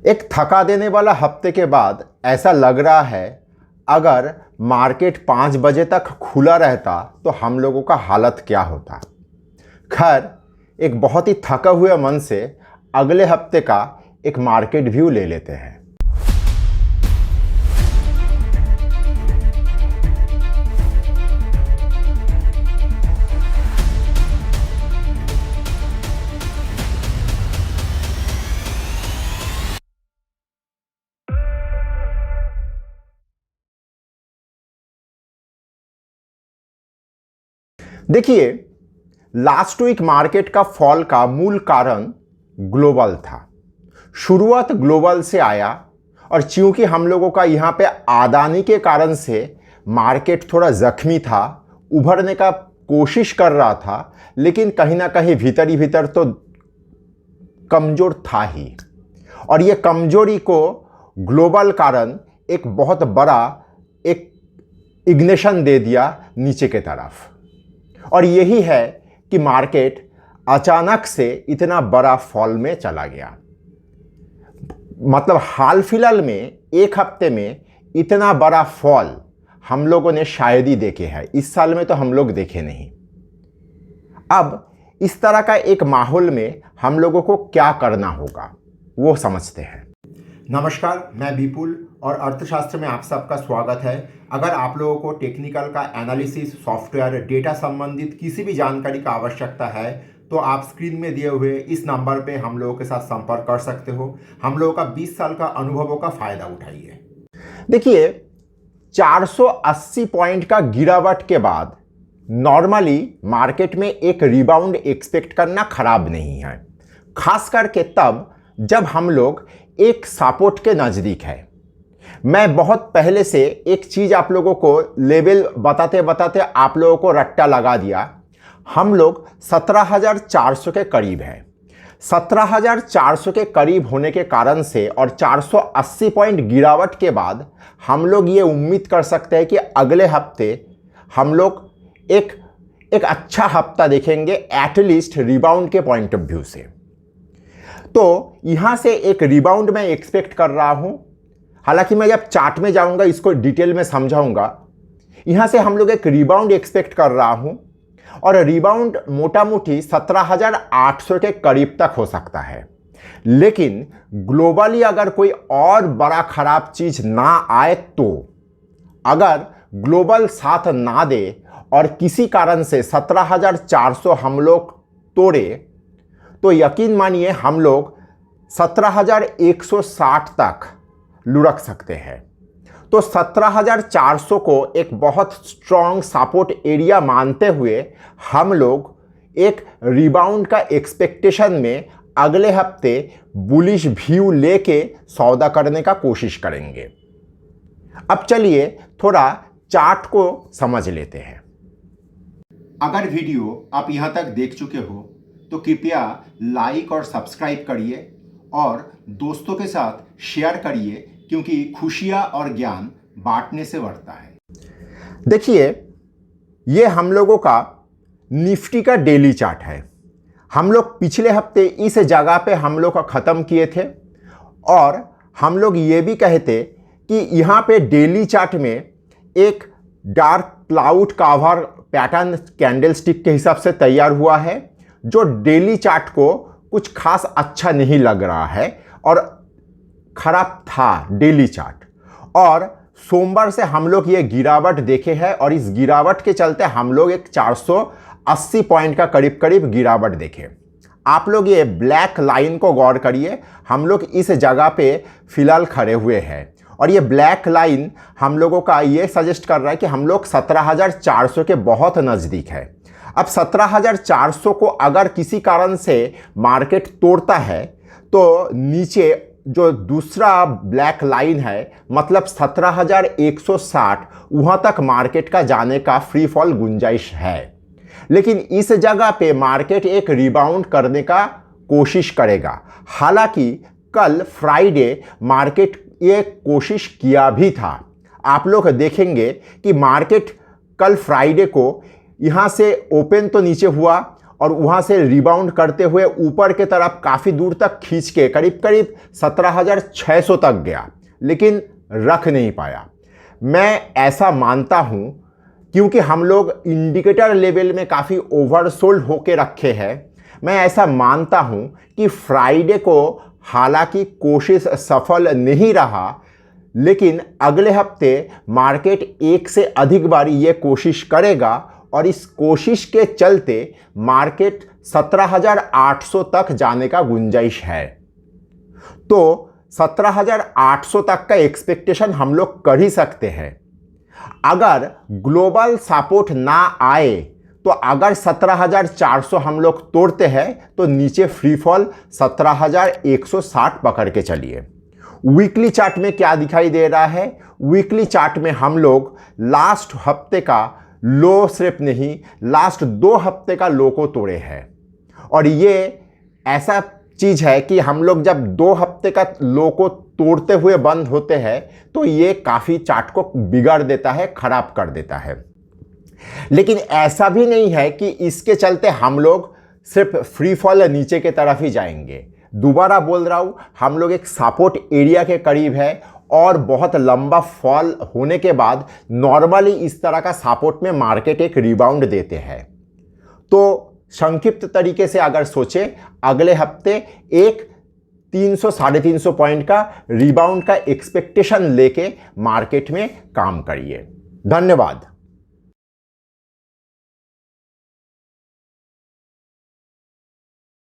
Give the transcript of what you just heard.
एक थका देने वाला हफ्ते के बाद ऐसा लग रहा है अगर मार्केट 5 बजे तक खुला रहता तो हम लोगों का हालत क्या होता। खैर, एक बहुत ही थका हुए मन से अगले हफ्ते का एक मार्केट व्यू ले लेते हैं। देखिए, लास्ट वीक मार्केट का फॉल का मूल कारण ग्लोबल था। शुरुआत ग्लोबल से आया और चूंकि हम लोगों का यहाँ पे अदानी के कारण से मार्केट थोड़ा जख्मी था, उभरने का कोशिश कर रहा था, लेकिन कहीं ना कहीं भीतर ही भीतर तो कमज़ोर था ही। और ये कमजोरी को ग्लोबल कारण एक बहुत बड़ा एक इग्निशन दे दिया नीचे के तरफ। और यही है कि मार्केट अचानक से इतना बड़ा फॉल में चला गया। मतलब हाल फिलहाल में एक हफ्ते में इतना बड़ा फॉल हम लोगों ने शायद ही देखे हैं। इस साल में तो हम लोग देखे नहीं। अब इस तरह का एक माहौल में हम लोगों को क्या करना होगा वो समझते हैं। नमस्कार, मैं विपुल और अर्थशास्त्र में आप सबका स्वागत है। अगर आप लोगों को टेक्निकल का एनालिसिस, सॉफ्टवेयर, डेटा संबंधित किसी भी जानकारी का आवश्यकता है तो आप स्क्रीन में दिए हुए इस नंबर पे हम लोगों के साथ संपर्क कर सकते हो। हम लोगों का 20 साल का अनुभवों का फ़ायदा उठाइए। देखिए, 480 पॉइंट का गिरावट के बाद नॉर्मली मार्केट में एक रिबाउंड एक्सपेक्ट करना खराब नहीं है, खास करके तब जब हम लोग एक सपोर्ट के नज़दीक है। मैं बहुत पहले से एक चीज़ आप लोगों को लेवल बताते बताते आप लोगों को रट्टा लगा दिया। हम लोग 17,400 के करीब हैं। 17,400 के करीब होने के कारण से और 480 पॉइंट गिरावट के बाद हम लोग ये उम्मीद कर सकते हैं कि अगले हफ्ते हम लोग एक अच्छा हफ्ता देखेंगे, एटलीस्ट रिबाउंड के पॉइंट ऑफ व्यू से। तो यहाँ से एक रिबाउंड मैं एक्सपेक्ट कर रहा हूँ। हालांकि मैं जब चार्ट में जाऊँगा इसको डिटेल में समझाऊँगा। यहाँ से हम लोग एक रिबाउंड एक्सपेक्ट कर रहा हूँ और रिबाउंड मोटा मोटी 17,800 के करीब तक हो सकता है। लेकिन ग्लोबली अगर कोई और बड़ा खराब चीज़ ना आए, तो अगर ग्लोबल साथ ना दे और किसी कारण से 17,400 हम लोग तोड़े, तो यकीन मानिए हम लोग 17,160 तक लुढ़क सकते हैं। तो 17,400 को एक बहुत स्ट्रॉन्ग सपोर्ट एरिया मानते हुए हम लोग एक रिबाउंड का एक्सपेक्टेशन में अगले हफ्ते बुलिश व्यू लेके सौदा करने का कोशिश करेंगे। अब चलिए थोड़ा चार्ट को समझ लेते हैं। अगर वीडियो आप यहाँ तक देख चुके हो तो कृपया लाइक और सब्सक्राइब करिए और दोस्तों के साथ शेयर करिए, क्योंकि खुशियाँ और ज्ञान बांटने से बढ़ता है। देखिए, ये हम लोगों का निफ्टी का डेली चार्ट है। हम लोग पिछले हफ्ते इस जगह पे हम लोग का ख़त्म किए थे और हम लोग ये भी कहते कि यहाँ पे डेली चार्ट में एक dark cloud cover pattern candlestick के हिसाब से तैयार हुआ है, जो डेली चार्ट को कुछ खास अच्छा नहीं लग रहा है और खराब था डेली चार्ट। और सोमवार से हम लोग ये गिरावट देखे हैं और इस गिरावट के चलते हम लोग एक 480 पॉइंट का करीब करीब गिरावट देखे। आप लोग ये ब्लैक लाइन को गौर करिए। हम लोग इस जगह पे फिलहाल खड़े हुए हैं और ये ब्लैक लाइन हम लोगों का ये सजेस्ट कर रहा है कि हम लोग 17,400 के बहुत नज़दीक है। अब 17,400 को अगर किसी कारण से मार्केट तोड़ता है तो नीचे जो दूसरा ब्लैक लाइन है, मतलब 17,160, वहाँ तक मार्केट का जाने का फ्री फॉल गुंजाइश है। लेकिन इस जगह पे मार्केट एक रिबाउंड करने का कोशिश करेगा। हालांकि कल फ्राइडे मार्केट ये कोशिश किया भी था। आप लोग देखेंगे कि मार्केट कल फ्राइडे को यहाँ से ओपन तो नीचे हुआ और वहाँ से रिबाउंड करते हुए ऊपर के तरफ काफ़ी दूर तक खींच के करीब करीब 17,600 तक गया, लेकिन रख नहीं पाया। मैं ऐसा मानता हूँ क्योंकि हम लोग इंडिकेटर लेवल में काफ़ी ओवरसोल्ड होके रखे हैं। मैं ऐसा मानता हूँ कि फ्राइडे को हालांकि कोशिश सफल नहीं रहा, लेकिन अगले हफ्ते मार्केट एक से अधिक बार ये कोशिश करेगा और इस कोशिश के चलते मार्केट 17,800 तक जाने का गुंजाइश है। तो 17,800 तक का एक्सपेक्टेशन हम लोग कर ही सकते हैं। अगर ग्लोबल सपोर्ट ना आए तो अगर 17,400 हम लोग तोड़ते हैं तो नीचे फ्री फॉल 17,160 पकड़ के चलिए। वीकली चार्ट में क्या दिखाई दे रहा है? वीकली चार्ट में हम लोग लास्ट हफ्ते का लो सिर्फ नहीं, लास्ट 2 हफ्ते का लो को तोड़े हैं। और ये ऐसा चीज़ है कि हम लोग जब 2 हफ्ते का लो को तोड़ते हुए बंद होते हैं तो ये काफ़ी चार्ट को बिगाड़ देता है, खराब कर देता है। लेकिन ऐसा भी नहीं है कि इसके चलते हम लोग सिर्फ फ्री फॉल नीचे के तरफ ही जाएंगे। दोबारा बोल रहा हूँ, हम लोग एक सपोर्ट एरिया के करीब है और बहुत लंबा फॉल होने के बाद नॉर्मली इस तरह का सपोर्ट में मार्केट एक रिबाउंड देते हैं। तो संक्षिप्त तरीके से अगर सोचें, अगले हफ्ते एक 300-350 पॉइंट का रिबाउंड का एक्सपेक्टेशन लेके मार्केट में काम करिए। धन्यवाद।